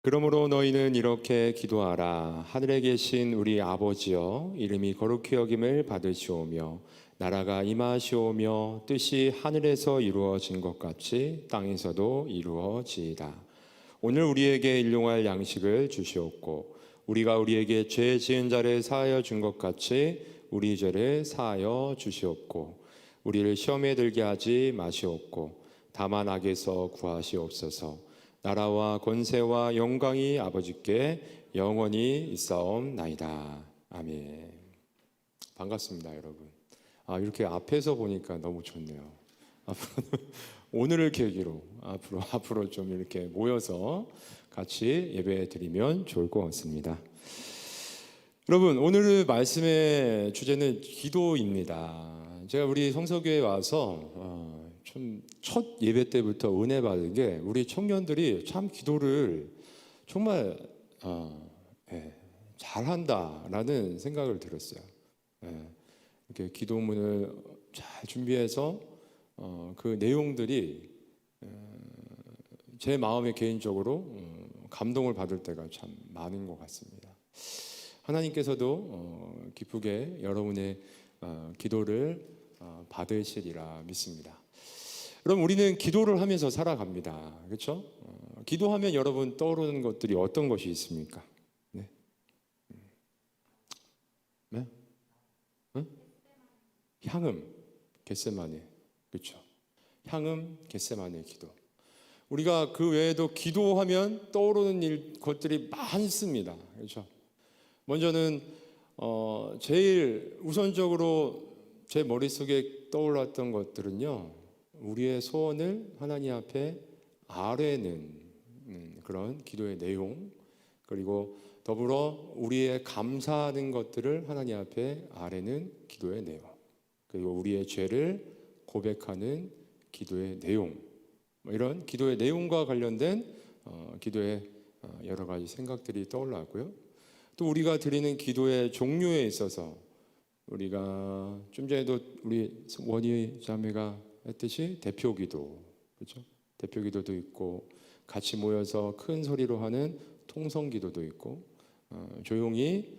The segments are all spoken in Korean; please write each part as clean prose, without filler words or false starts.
그러므로 너희는 이렇게 기도하라. 하늘에 계신 우리 아버지여, 이름이 거룩히 여김을 받으시오며 나라가 임하시오며 뜻이 하늘에서 이루어진 것 같이 땅에서도 이루어지이다. 오늘 우리에게 일용할 양식을 주시옵고 우리가 우리에게 죄 지은 자를 사하여 준 것 같이 우리 죄를 사하여 주시옵고 우리를 시험에 들게 하지 마시옵고 다만 악에서 구하시옵소서. 나라와 권세와 영광이 아버지께 영원히 있사옵나이다. 아멘. 반갑습니다, 여러분. 이렇게 앞에서 보니까 너무 좋네요. 앞으로는 오늘을 계기로 앞으로 좀 이렇게 모여서 같이 예배 드리면 좋을 것 같습니다. 여러분, 오늘 말씀의 주제는 기도입니다. 제가 우리 성서교회에 와서 좀 첫 예배 때부터 은혜 받은 게 우리 청년들이 참 기도를 정말 잘한다라는 생각을 들었어요. 이렇게 기도문을 잘 준비해서 그 내용들이 제 마음에 개인적으로 감동을 받을 때가 참 많은 것 같습니다. 하나님께서도 기쁘게 여러분의 기도를 받으시리라 믿습니다. 그럼 우리는 기도를 하면서 살아갑니다. 그렇죠? 기도하면 여러분 떠오르는 것들이 어떤 것이 있습니까? 네? 네? 응? 향음, 겟세마네. 그렇죠? 향음, 겟세마네 기도. 우리가 그 외에도 기도하면 떠오르는 것들이 많습니다. 그렇죠? 먼저는 제일 우선적으로 제 머릿속에 떠올랐던 것들은요, 우리의 소원을 하나님 앞에 아뢰는 그런 기도의 내용, 그리고 더불어 우리의 감사하는 것들을 하나님 앞에 아뢰는 기도의 내용, 그리고 우리의 죄를 고백하는 기도의 내용, 이런 기도의 내용과 관련된 기도의 여러 가지 생각들이 떠올랐고요. 또 우리가 드리는 기도의 종류에 있어서 우리가 좀 전에도 우리 원희 자매가 했듯이 대표기도, 그렇죠? 대표기도도 있고 같이 모여서 큰 소리로 하는 통성기도도 있고 조용히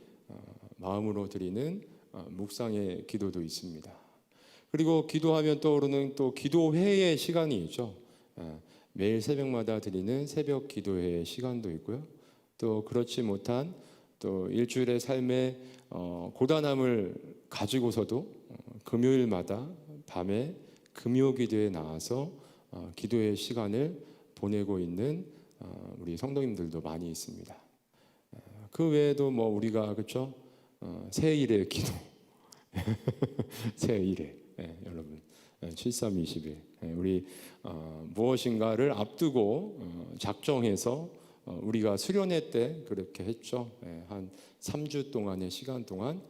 마음으로 드리는 묵상의 기도도 있습니다. 그리고 기도하면 떠오르는 또 기도회의 시간이 있죠. 매일 새벽마다 드리는 새벽 기도회의 시간도 있고요. 또 그렇지 못한 또 일주일의 삶의 고단함을 가지고서도 금요일마다 밤에 금요기도에 나와서 기도의 시간을 보내고 있는 우리 성도님들도 많이 있습니다. 그 외에도 뭐 우리가 그렇죠? 새일의 기도, 새일의 여러분 7321 우리 무엇인가를 앞두고 작정해서 우리가 수련회 때 그렇게 했죠. 한 3주 동안의 시간 동안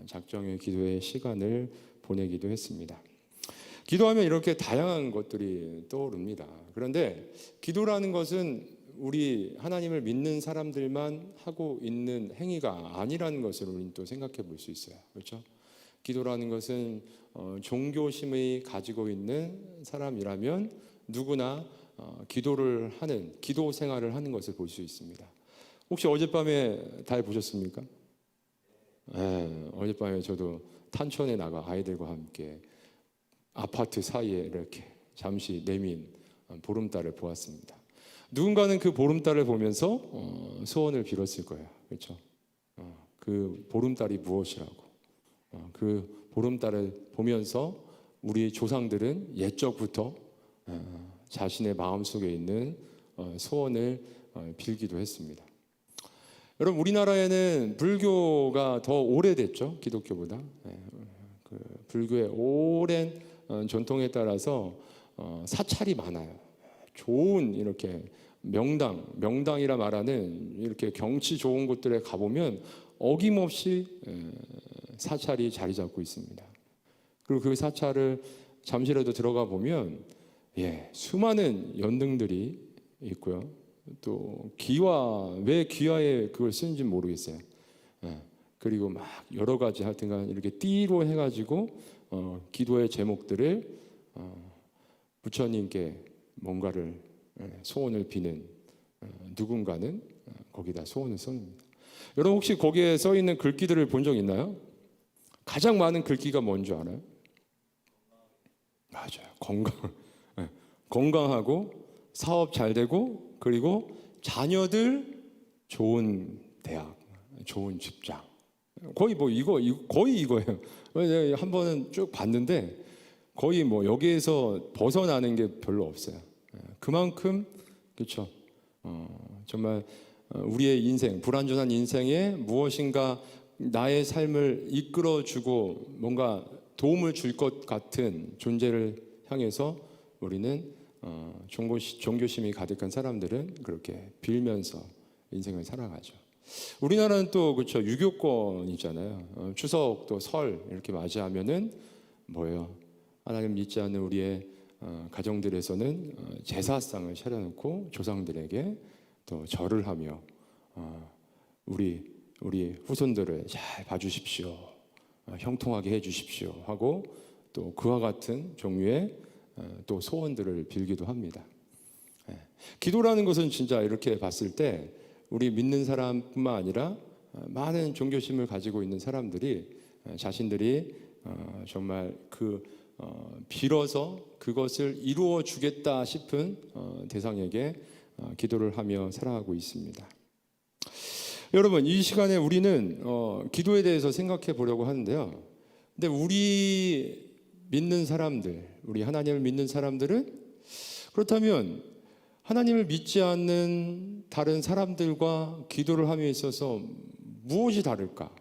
작정의 기도의 시간을 보내기도 했습니다. 기도하면 이렇게 다양한 것들이 떠오릅니다. 그런데 기도라는 것은 우리 하나님을 믿는 사람들만 하고 있는 행위가 아니라는 것을 우리는 또 생각해 볼 수 있어요. 그렇죠? 기도라는 것은 종교심이 가지고 있는 사람이라면 누구나 기도를 하는, 기도 생활을 하는 것을 볼 수 있습니다. 혹시 어젯밤에 달 보셨습니까? 네, 어젯밤에 저도 탄천에 나가 아이들과 함께 아파트 사이에 이렇게 잠시 내민 보름달을 보았습니다. 누군가는 그 보름달을 보면서 소원을 빌었을 거예요. 그렇죠? 그 보름달이 무엇이라고. 그 보름달을 보면서 우리 조상들은 옛적부터 자신의 마음속에 있는 소원을 빌기도 했습니다. 여러분, 우리나라에는 불교가 더 오래됐죠, 기독교보다. 그 불교의 오랜 전통에 따라서 사찰이 많아요. 좋은 이렇게 명당이라 말하는 이렇게 경치 좋은 곳들에 가보면 어김없이 사찰이 자리 잡고 있습니다. 그리고 그 사찰을 잠시라도 들어가 보면 수많은 연등들이 있고요. 또 왜 기와에 그걸 쓰는지 모르겠어요. 그리고 막 여러 가지 하여튼간 이렇게 띠로 해가지고 기도의 제목들을 부처님께 뭔가를 소원을 비는 누군가는 거기다 소원을 씁니다. 여러분 혹시 거기에 써 있는 글귀들을 본 적 있나요? 가장 많은 글귀가 뭔 줄 알아요? 맞아요. 네. 건강하고 사업 잘 되고 그리고 자녀들 좋은 대학, 좋은 직장. 거의 뭐 거의 이거예요. 내가 한 번은 쭉 봤는데 거의 뭐 여기에서 벗어나는 게 별로 없어요. 그만큼 그렇죠. 정말 우리의 인생, 불완전한 인생에 무엇인가 나의 삶을 이끌어주고 뭔가 도움을 줄 것 같은 존재를 향해서 우리는 종교심이 가득한 사람들은 그렇게 빌면서 인생을 살아가죠. 우리나라는 또 그렇죠. 유교권이잖아요. 추석 또 설 이렇게 맞이하면은 뭐예요? 하나님 믿지 않는 우리의 가정들에서는 제사상을 차려놓고 조상들에게 또 절을 하며 우리 후손들을 잘 봐주십시오, 형통하게 해주십시오 하고 또 그와 같은 종류의 또 소원들을 빌기도 합니다. 기도라는 것은 진짜 이렇게 봤을 때 우리 믿는 사람뿐만 아니라 많은 종교심을 가지고 있는 사람들이 자신들이 정말 빌어서 그것을 이루어 주겠다 싶은 대상에게 기도를 하며 살아가고 있습니다. 여러분 이 시간에 우리는 기도에 대해서 생각해 보려고 하는데요. 근데 우리 믿는 사람들, 우리 하나님을 믿는 사람들은 그렇다면 하나님을 믿지 않는 다른 사람들과 기도를 함에 있어서 무엇이 다를까?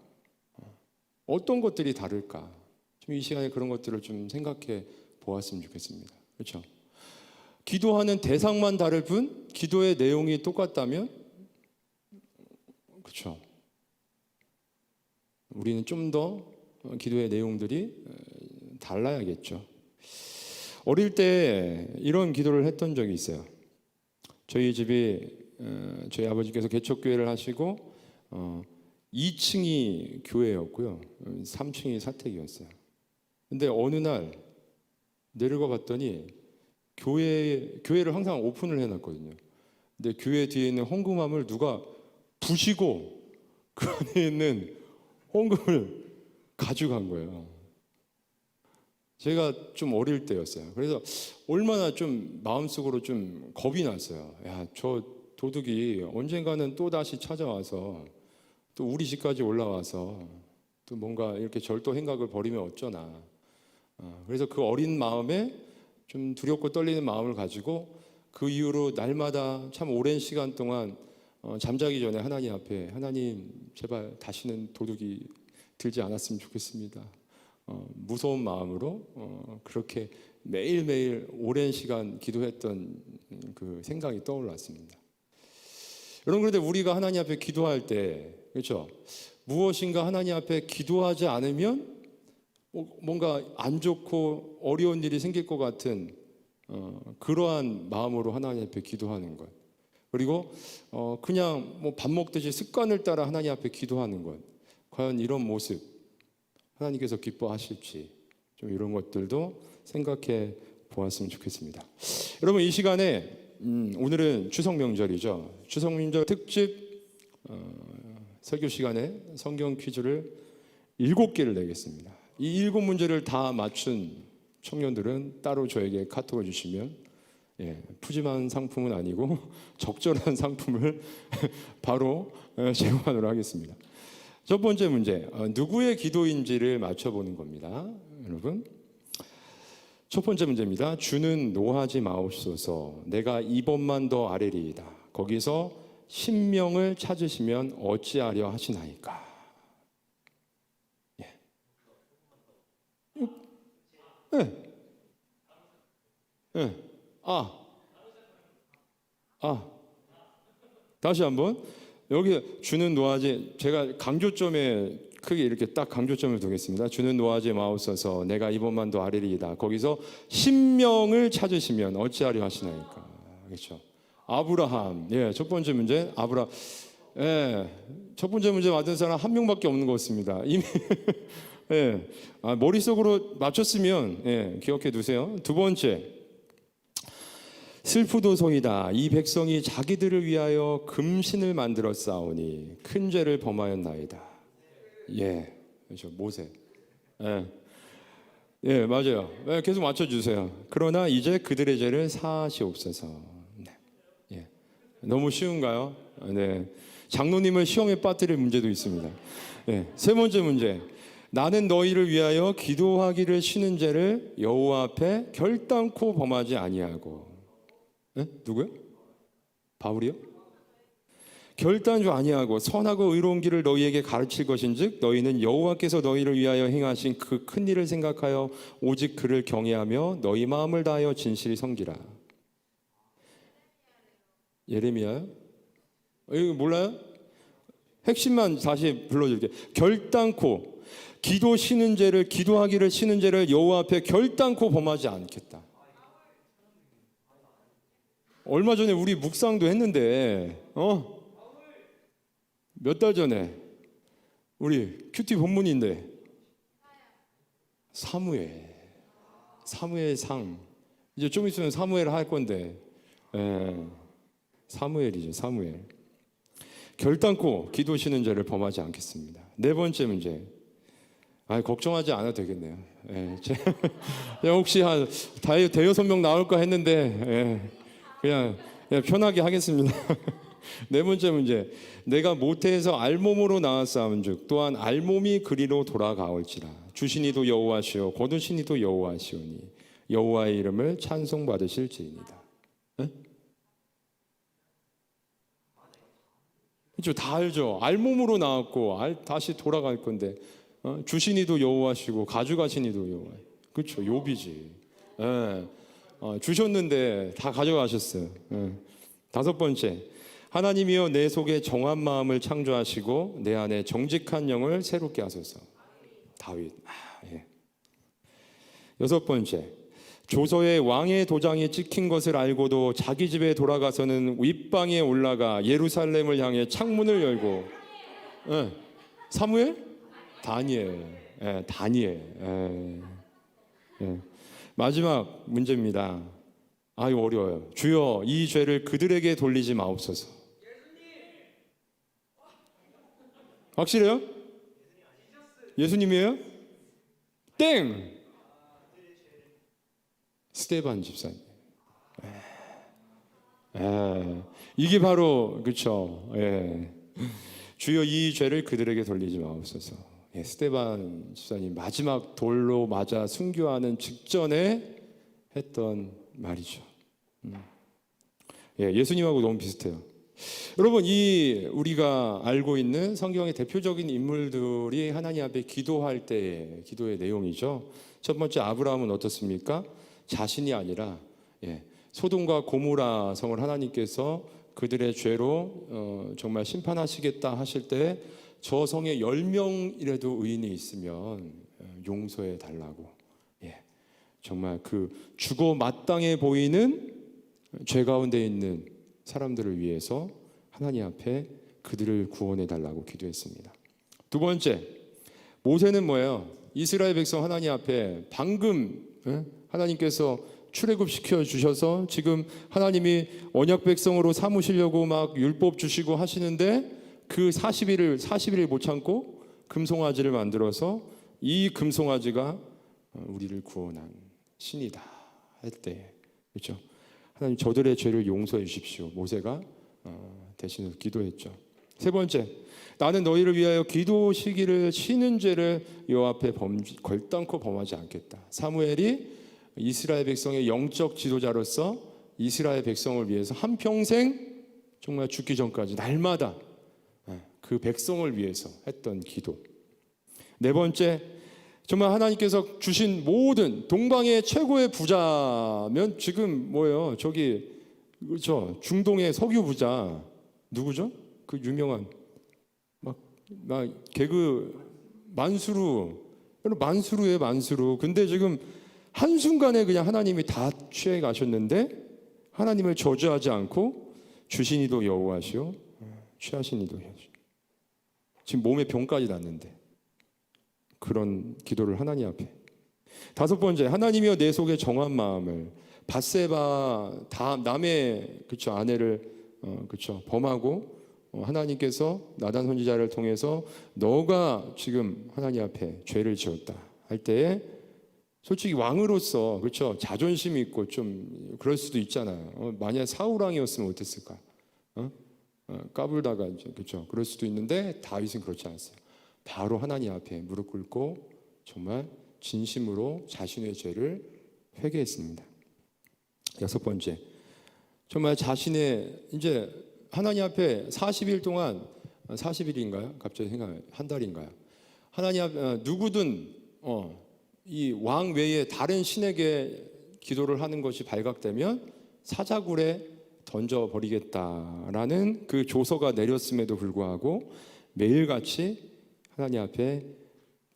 어떤 것들이 다를까? 좀 이 시간에 그런 것들을 좀 생각해 보았으면 좋겠습니다. 그렇죠? 기도하는 대상만 다를 뿐 기도의 내용이 똑같다면 그렇죠? 우리는 좀 더 기도의 내용들이 달라야겠죠. 어릴 때 이런 기도를 했던 적이 있어요. 저희 집이 저희 아버지께서 개척교회를 하시고 2층이 교회였고요. 3층이 사택이었어요. 근데 어느 날 내려가 봤더니 교회를 항상 오픈을 해놨거든요. 근데 교회 뒤에 있는 헌금함을 누가 부시고 그 안에 있는 헌금을 가져간 거예요. 제가 좀 어릴 때였어요. 그래서 얼마나 좀 마음속으로 좀 겁이 났어요. 야, 저 도둑이 언젠가는 또 다시 찾아와서 또 우리 집까지 올라와서 또 뭔가 이렇게 절도 행각을 벌이면 어쩌나. 그래서 그 어린 마음에 좀 두렵고 떨리는 마음을 가지고 그 이후로 날마다 참 오랜 시간 동안 잠자기 전에 하나님 앞에 하나님 제발 다시는 도둑이 들지 않았으면 좋겠습니다. 무서운 마음으로 그렇게 매일매일 오랜 시간 기도했던 그 생각이 떠올랐습니다. 여러분 그런데 우리가 하나님 앞에 기도할 때 그렇죠? 무엇인가 하나님 앞에 기도하지 않으면 뭔가 안 좋고 어려운 일이 생길 것 같은 그러한 마음으로 하나님 앞에 기도하는 것. 그리고 그냥 뭐 밥 먹듯이 습관을 따라 하나님 앞에 기도하는 것. 과연 이런 모습 하나님께서 기뻐하실지 좀 이런 것들도 생각해 보았으면 좋겠습니다. 여러분 이 시간에 오늘은 추석 명절이죠. 추석 명절 특집 설교 시간에 성경 퀴즈를 7개를 내겠습니다. 이 7문제를 다 맞춘 청년들은 따로 저에게 카톡을 주시면 푸짐한 상품은 아니고 적절한 상품을 바로 제공하도록 하겠습니다. 첫 번째 문제, 누구의 기도인지를 맞춰보는 겁니다. 여러분 첫 번째 문제입니다. 주는 노하지 마옵소서 내가 2번만 더 아뢰리이다. 거기서 신명을 찾으시면 어찌하려 하시나이까. 다시 한번 여기 주는 노하지 제가 강조점에 크게 이렇게 딱 강조점을 두겠습니다. 주는 노하지 마옵소서 내가 2번만 더 아뢰리이다. 거기서 신명을 찾으시면 어찌하려 하시나이까. 그렇죠? 아브라함. 첫 번째 문제 아브라함. 첫 번째 문제 맞은 사람 한 명밖에 없는 것 같습니다. 이미 머릿속으로 맞췄으면 기억해 두세요. 두 번째 슬프도소이다. 이 백성이 자기들을 위하여 금신을 만들어 싸우니 큰 죄를 범하였나이다. 예, 그렇죠. 모세. 예, 예, 맞아요. 예, 계속 맞춰주세요. 그러나 이제 그들의 죄를 사하시옵소서. 네. 예. 너무 쉬운가요? 네. 장로님을 시험에 빠뜨릴 문제도 있습니다. 예. 세 번째 문제. 나는 너희를 위하여 기도하기를 쉬는 죄를 여호와 앞에 결단코 범하지 아니하고. 네? 누구요? 바울이요? 결단주 아니하고 선하고 의로운 길을 너희에게 가르칠 것인즉 너희는 여호와께서 너희를 위하여 행하신 그 큰 일을 생각하여 오직 그를 경외하며 너희 마음을 다하여 진실히 섬기라. 예레미야요? 이거 몰라요? 핵심만 다시 불러줄게요. 결단코 기도 쉬는 죄를 기도하기를 쉬는 죄를 여호와 앞에 결단코 범하지 않겠다. 얼마 전에 우리 묵상도 했는데 몇 달 전에 우리 큐티 본문인데 사무엘 상 이제 좀 있으면 사무엘 할 건데 사무엘이죠. 사무엘. 결단코 기도 쉬는 죄를 범하지 않겠습니다. 네 번째 문제. 걱정하지 않아도 되겠네요. 혹시 한 대여섯 명 나올까 했는데 그냥 편하게 하겠습니다. 네 번째 문제. 내가 모태에서 알몸으로 나왔사온즉 또한 알몸이 그리로 돌아가올지라. 주신이도 여호와시오 거두신이도 여호와시오니 여호와의 이름을 찬송받으실지이다. 그렇죠. 다 알죠. 알몸으로 나왔고 다시 돌아갈 건데 주신이도 여호와시고 가져가신이도 여호와. 그렇죠. 욥이지. 주셨는데 다 가져가셨어요. 다섯 번째. 하나님이여 내 속에 정한 마음을 창조하시고 내 안에 정직한 영을 새롭게 하소서. 다윗. 여섯 번째. 조서에 왕의 도장이 찍힌 것을 알고도 자기 집에 돌아가서는 윗방에 올라가 예루살렘을 향해 창문을 열고 사무엘? 다니엘. 다니엘. 마지막 문제입니다. 이거 어려워요. 주여 이 죄를 그들에게 돌리지 마옵소서. 확실해요? 예수님이에요? 땡! 스데반 집사님. 이게 바로 그렇죠. 주여 이 죄를 그들에게 돌리지 마옵소서. 스데반 집사님 마지막 돌로 맞아 순교하는 직전에 했던 말이죠. 예수님하고 너무 비슷해요. 여러분, 이 우리가 알고 있는 성경의 대표적인 인물들이 하나님 앞에 기도할 때의 기도의 내용이죠. 첫 번째 아브라함은 어떻습니까? 자신이 아니라 소돔과 고모라 성을 하나님께서 그들의 죄로 정말 심판하시겠다 하실 때 저 성에 10명이라도 의인이 있으면 용서해 달라고. 정말 그 죽어 마땅해 보이는 죄 가운데 있는 사람들을 위해서 하나님 앞에 그들을 구원해 달라고 기도했습니다. 두 번째, 모세는 뭐예요? 이스라엘 백성 하나님 앞에 방금 하나님께서 출애굽시켜 주셔서 지금 하나님이 언약 백성으로 삼으시려고 막 율법 주시고 하시는데 그 40일을 못 참고 금송아지를 만들어서 이 금송아지가 우리를 구원한 신이다 할 때, 그렇죠? 하나님 저들의 죄를 용서해 주십시오. 모세가 대신해서 기도했죠. 세 번째, 나는 너희를 위하여 기도 시기를 쉬는 죄를 여호와 앞에 결단코 범하지 않겠다. 사무엘이 이스라엘 백성의 영적 지도자로서 이스라엘 백성을 위해서 한평생 정말 죽기 전까지 날마다 그 백성을 위해서 했던 기도. 네 번째, 정말 하나님께서 주신 모든 동방의 최고의 부자면 지금 뭐예요? 저기 그렇죠? 중동의 석유 부자 누구죠? 그 유명한 막 개그 만수르예요, 만수르. 근데 지금 한순간에 그냥 하나님이 다 취해 가셨는데 하나님을 저주하지 않고 주신 이도 여호와시오 취하신 이도 여호와시오. 지금 몸에 병까지 났는데 그런 기도를 하나님 앞에. 다섯 번째, 하나님이여 내 속에 정한 마음을 밧세바 다 남의 그쵸 아내를 그쵸 범하고 하나님께서 나단 선지자를 통해서 너가 지금 하나님 앞에 죄를 지었다 할 때에 솔직히 왕으로서 그렇죠 자존심이 있고 좀 그럴 수도 있잖아요. 만약 사울 왕이었으면 어땠을까? 까불다가 이제 그렇죠 그럴 수도 있는데 다윗은 그렇지 않았어요. 바로 하나님 앞에 무릎 꿇고 정말 진심으로 자신의 죄를 회개했습니다. 여섯 번째, 정말 자신의 이제 하나님 앞에 40일 동안 40일인가요? 갑자기 생각나요. 한 달인가요? 하나님 앞에 누구든 이 왕 외에 다른 신에게 기도를 하는 것이 발각되면 사자굴에 던져버리겠다라는 그 조서가 내렸음에도 불구하고 매일같이 하나님 앞에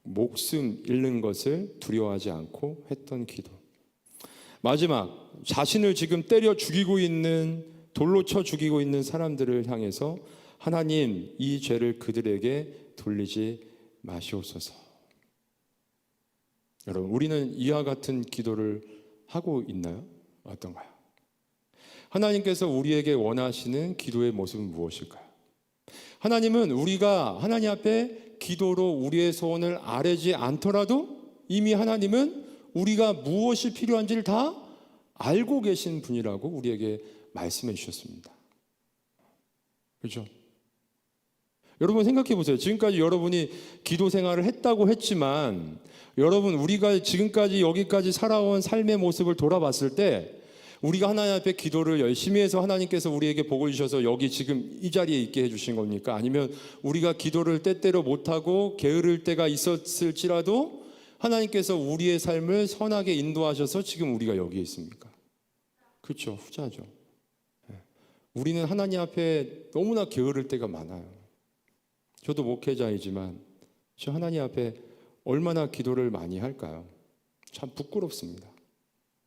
목숨 잃는 것을 두려워하지 않고 했던 기도. 마지막, 자신을 지금 때려 죽이고 있는, 돌로 쳐 죽이고 있는 사람들을 향해서 하나님 이 죄를 그들에게 돌리지 마시옵소서. 여러분, 우리는 이와 같은 기도를 하고 있나요? 어떤가요? 하나님께서 우리에게 원하시는 기도의 모습은 무엇일까요? 하나님은 우리가 하나님 앞에 기도로 우리의 소원을 아뢰지 않더라도 이미 하나님은 우리가 무엇이 필요한지를 다 알고 계신 분이라고 우리에게 말씀해 주셨습니다. 그렇죠? 여러분 생각해 보세요. 지금까지 여러분이 기도 생활을 했다고 했지만 여러분 우리가 지금까지 여기까지 살아온 삶의 모습을 돌아봤을 때 우리가 하나님 앞에 기도를 열심히 해서 하나님께서 우리에게 복을 주셔서 여기 지금 이 자리에 있게 해주신 겁니까? 아니면 우리가 기도를 때때로 못하고 게으를 때가 있었을지라도 하나님께서 우리의 삶을 선하게 인도하셔서 지금 우리가 여기에 있습니까? 그렇죠. 후자죠. 우리는 하나님 앞에 너무나 게으를 때가 많아요. 저도 목회자이지만 저 하나님 앞에 얼마나 기도를 많이 할까요? 참 부끄럽습니다.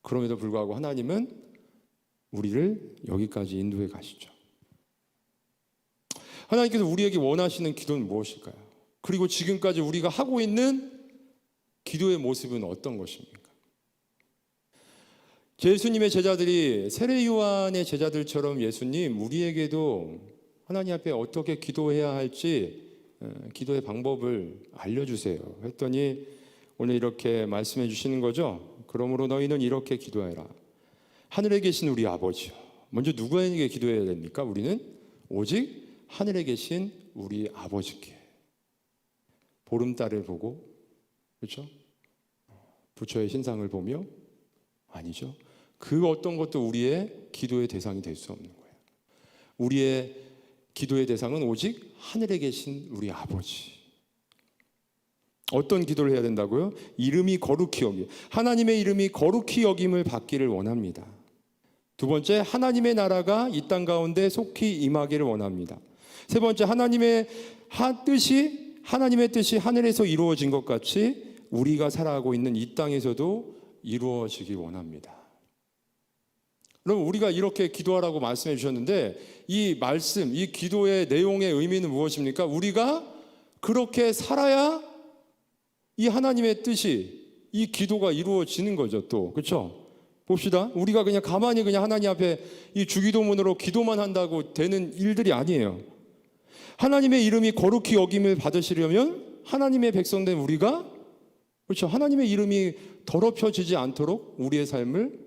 그럼에도 불구하고 하나님은 우리를 여기까지 인도해 가시죠. 하나님께서 우리에게 원하시는 기도는 무엇일까요? 그리고 지금까지 우리가 하고 있는 기도의 모습은 어떤 것입니까? 예수님의 제자들이 세례 요한의 제자들처럼 예수님 우리에게도 하나님 앞에 어떻게 기도해야 할지 기도의 방법을 알려주세요 했더니 오늘 이렇게 말씀해 주시는 거죠. 그러므로 너희는 이렇게 기도해라. 하늘에 계신 우리 아버지요. 먼저 누구에게 기도해야 됩니까? 우리는 오직 하늘에 계신 우리 아버지께. 보름달을 보고 그렇죠? 부처의 신상을 보며 아니죠. 그 어떤 것도 우리의 기도의 대상이 될 수 없는 거예요. 우리의 기도의 대상은 오직 하늘에 계신 우리 아버지. 어떤 기도를 해야 된다고요? 이름이 거룩히 여김. 하나님의 이름이 거룩히 여김을 받기를 원합니다. 두 번째, 하나님의 나라가 이 땅 가운데 속히 임하기를 원합니다. 세 번째, 하나님의 뜻이 하늘에서 이루어진 것 같이 우리가 살아가고 있는 이 땅에서도 이루어지기 원합니다. 그럼 우리가 이렇게 기도하라고 말씀해 주셨는데 이 말씀, 이 기도의 내용의 의미는 무엇입니까? 우리가 그렇게 살아야 이 하나님의 뜻이 이 기도가 이루어지는 거죠. 또 그렇죠? 봅시다. 우리가 그냥 가만히 그냥 하나님 앞에 이 주기도문으로 기도만 한다고 되는 일들이 아니에요. 하나님의 이름이 거룩히 여김을 받으시려면 하나님의 백성된 우리가 그렇죠. 하나님의 이름이 더럽혀지지 않도록 우리의 삶을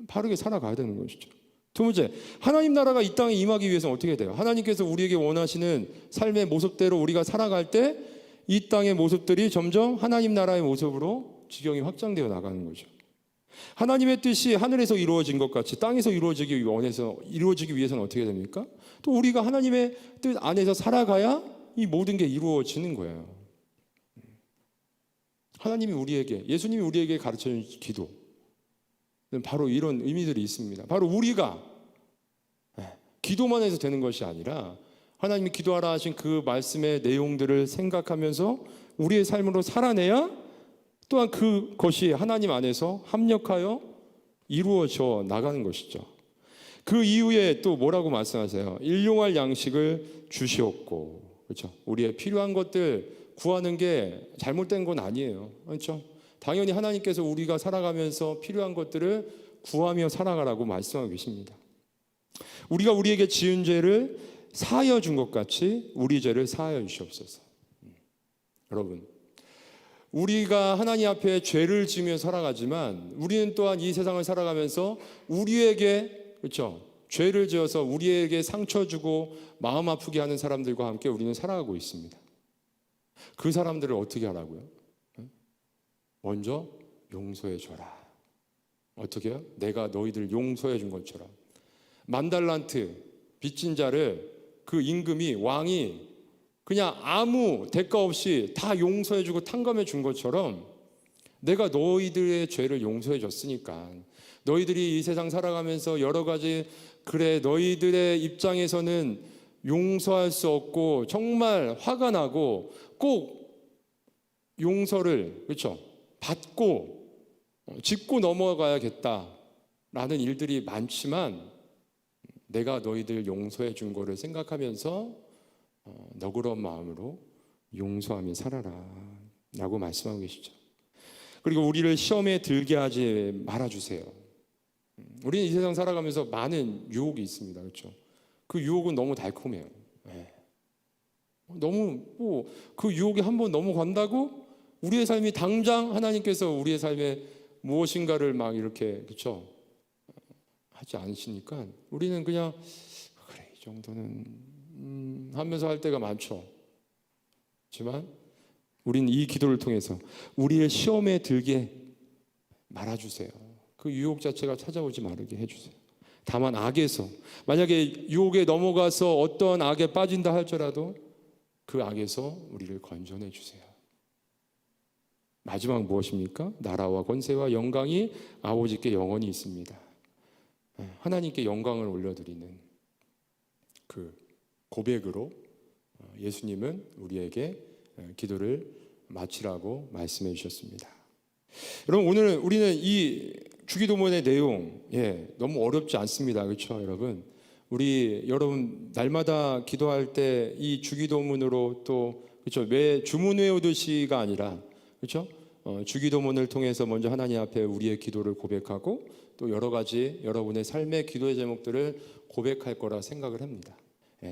바르게 살아가야 되는 것이죠. 두 번째, 하나님 나라가 이 땅에 임하기 위해서는 어떻게 돼요? 하나님께서 우리에게 원하시는 삶의 모습대로 우리가 살아갈 때 이 땅의 모습들이 점점 하나님 나라의 모습으로 지경이 확장되어 나가는 거죠. 하나님의 뜻이 하늘에서 이루어진 것 같이 땅에서 이루어지기 위해서는 어떻게 됩니까? 또 우리가 하나님의 뜻 안에서 살아가야 이 모든 게 이루어지는 거예요. 하나님이 우리에게, 예수님이 우리에게 가르쳐준 기도, 바로 이런 의미들이 있습니다. 바로 우리가 기도만 해서 되는 것이 아니라 하나님이 기도하라 하신 그 말씀의 내용들을 생각하면서 우리의 삶으로 살아내야 또한 그것이 하나님 안에서 합력하여 이루어져 나가는 것이죠. 그 이후에 또 뭐라고 말씀하세요? 일용할 양식을 주시옵고, 그렇죠? 우리의 필요한 것들 구하는 게 잘못된 건 아니에요. 그렇죠? 당연히 하나님께서 우리가 살아가면서 필요한 것들을 구하며 살아가라고 말씀하고 계십니다. 우리가 우리에게 지은 죄를 사하여 준 것 같이 우리 죄를 사하여 주시옵소서. 여러분, 우리가 하나님 앞에 죄를 지으며 살아가지만 우리는 또한 이 세상을 살아가면서 우리에게, 그렇죠, 죄를 지어서 우리에게 상처 주고 마음 아프게 하는 사람들과 함께 우리는 살아가고 있습니다. 그 사람들을 어떻게 하라고요? 먼저 용서해 줘라. 어떻게 해요? 내가 너희들 용서해 준 것처럼. 만달란트 빚진 자를 그 임금이, 왕이 그냥 아무 대가 없이 다 용서해 주고 탕감해 준 것처럼 내가 너희들의 죄를 용서해 줬으니까 너희들이 이 세상 살아가면서 여러 가지, 그래, 너희들의 입장에서는 용서할 수 없고 정말 화가 나고 꼭 용서를, 그렇죠, 받고 짚고 넘어가야겠다라는 일들이 많지만 내가 너희들 용서해 준 거를 생각하면서 너그러운 마음으로 용서하며 살아라 라고 말씀하고 계시죠. 그리고 우리를 시험에 들게 하지 말아주세요. 우리는 이 세상 살아가면서 많은 유혹이 있습니다. 그렇죠? 그 유혹은 너무 달콤해요. 너무 그 유혹에 한번 넘어간다고 우리의 삶이 당장 하나님께서 우리의 삶에 무엇인가를 막 이렇게, 그렇죠, 하지 않으시니까 우리는 그냥 그래 이 정도는 하면서 할 때가 많죠. 하지만 우리는 이 기도를 통해서 우리의 시험에 들게 말아주세요. 그 유혹 자체가 찾아오지 말게 해주세요. 다만 악에서, 만약에 유혹에 넘어가서 어떤 악에 빠진다 할지라도 그 악에서 우리를 건져내 주세요. 마지막 무엇입니까? 나라와 권세와 영광이 아버지께 영원히 있습니다. 하나님께 영광을 올려드리는 그 고백으로 예수님은 우리에게 기도를 마치라고 말씀해 주셨습니다. 여러분, 오늘 우리는 이 주기도문의 내용, 너무 어렵지 않습니다. 그렇죠, 여러분? 여러분 날마다 기도할 때 이 주기도문으로 또, 그렇죠, 매 주문 외우듯이가 아니라, 그렇죠, 주기도문을 통해서 먼저 하나님 앞에 우리의 기도를 고백하고 또 여러 가지 여러분의 삶의 기도의 제목들을 고백할 거라 생각을 합니다.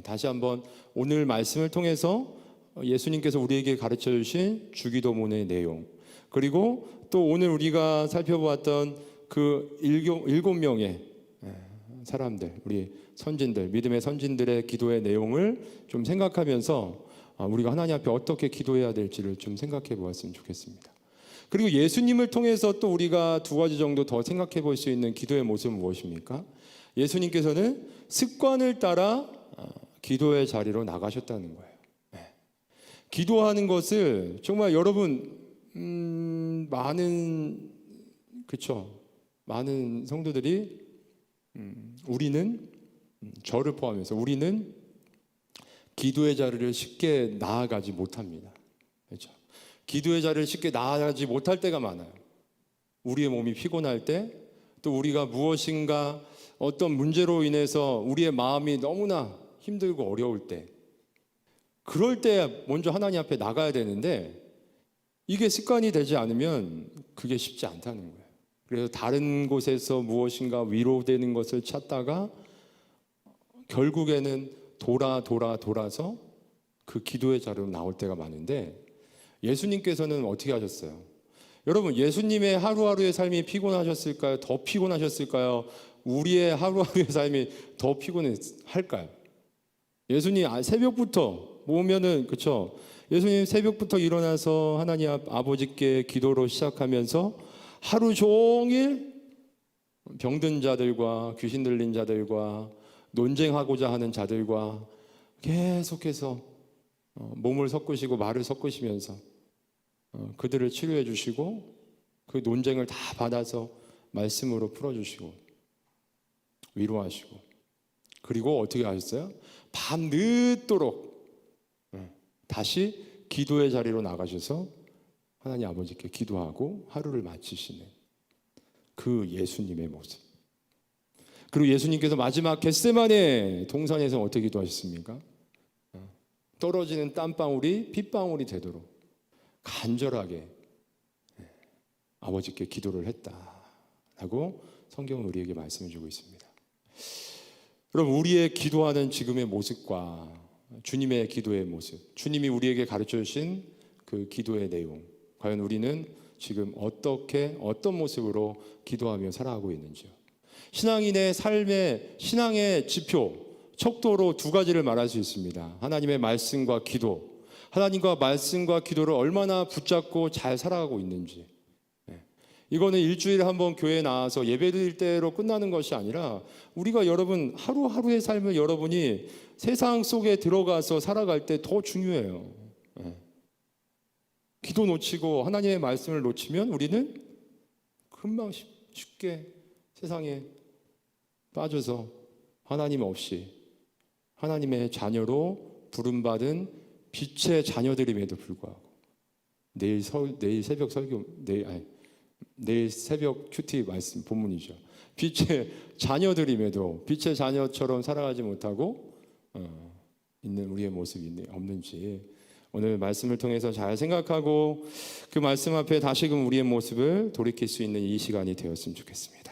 다시 한번 오늘 말씀을 통해서 예수님께서 우리에게 가르쳐 주신 주기도문의 내용, 그리고 또 오늘 우리가 살펴보았던 그 7명의 사람들, 우리 선진들, 믿음의 선진들의 기도의 내용을 좀 생각하면서 우리가 하나님 앞에 어떻게 기도해야 될지를 좀 생각해 보았으면 좋겠습니다. 그리고 예수님을 통해서 또 우리가 두 가지 정도 더 생각해 볼 수 있는 기도의 모습은 무엇입니까? 예수님께서는 습관을 따라 기도의 자리로 나가셨다는 거예요. 기도하는 것을 정말 여러분 많은, 그렇죠, 많은 성도들이 우리는, 저를 포함해서 우리는 기도의 자리를 쉽게 나아가지 못합니다. 그렇죠? 기도의 자리를 쉽게 나아가지 못할 때가 많아요. 우리의 몸이 피곤할 때, 또 우리가 무엇인가 어떤 문제로 인해서 우리의 마음이 너무나 힘들고 어려울 때, 그럴 때 먼저 하나님 앞에 나가야 되는데 이게 습관이 되지 않으면 그게 쉽지 않다는 거예요. 그래서 다른 곳에서 무엇인가 위로되는 것을 찾다가 결국에는 돌아서 그 기도의 자리로 나올 때가 많은데, 예수님께서는 어떻게 하셨어요? 여러분, 예수님의 하루하루의 삶이 피곤하셨을까요? 더 피곤하셨을까요? 우리의 하루하루의 삶이 더 피곤할까요? 예수님 새벽부터 모으면은, 그렇죠, 예수님 새벽부터 일어나서 하나님 아버지께 기도로 시작하면서 하루 종일 병든 자들과 귀신 들린 자들과 논쟁하고자 하는 자들과 계속해서 몸을 섞으시고 말을 섞으시면서 그들을 치료해 주시고 그 논쟁을 다 받아서 말씀으로 풀어주시고 위로하시고, 그리고 어떻게 하셨어요? 밤늦도록 다시 기도의 자리로 나가셔서 하나님 아버지께 기도하고 하루를 마치시는 그 예수님의 모습. 그리고 예수님께서 마지막 겟세마네 동산에서 어떻게 기도하셨습니까? 떨어지는 땀방울이 핏방울이 되도록 간절하게 아버지께 기도를 했다라고 성경은 우리에게 말씀해 주고 있습니다. 그럼 우리의 기도하는 지금의 모습과 주님의 기도의 모습, 주님이 우리에게 가르쳐 주신 그 기도의 내용, 과연 우리는 지금 어떤 모습으로 기도하며 살아가고 있는지요? 신앙인의 삶의 신앙의 지표, 척도로 두 가지를 말할 수 있습니다. 하나님의 말씀과 기도, 하나님과 말씀과 기도를 얼마나 붙잡고 잘 살아가고 있는지. 이거는 일주일에 한번 교회에 나와서 예배드릴 때로 끝나는 것이 아니라 우리가 여러분 하루하루의 삶을 여러분이 세상 속에 들어가서 살아갈 때 더 중요해요. 기도 놓치고 하나님의 말씀을 놓치면 우리는 금방 쉽게 세상에 빠져서 하나님 없이 하나님의 자녀로 부름받은 빛의 자녀들임에도 불구하고 내일 새벽 큐티 말씀 본문이죠. 빛의 자녀들임에도 빛의 자녀처럼 살아가지 못하고 있는 우리의 모습이 없는지 오늘 말씀을 통해서 잘 생각하고 그 말씀 앞에 다시금 우리의 모습을 돌이킬 수 있는 이 시간이 되었으면 좋겠습니다.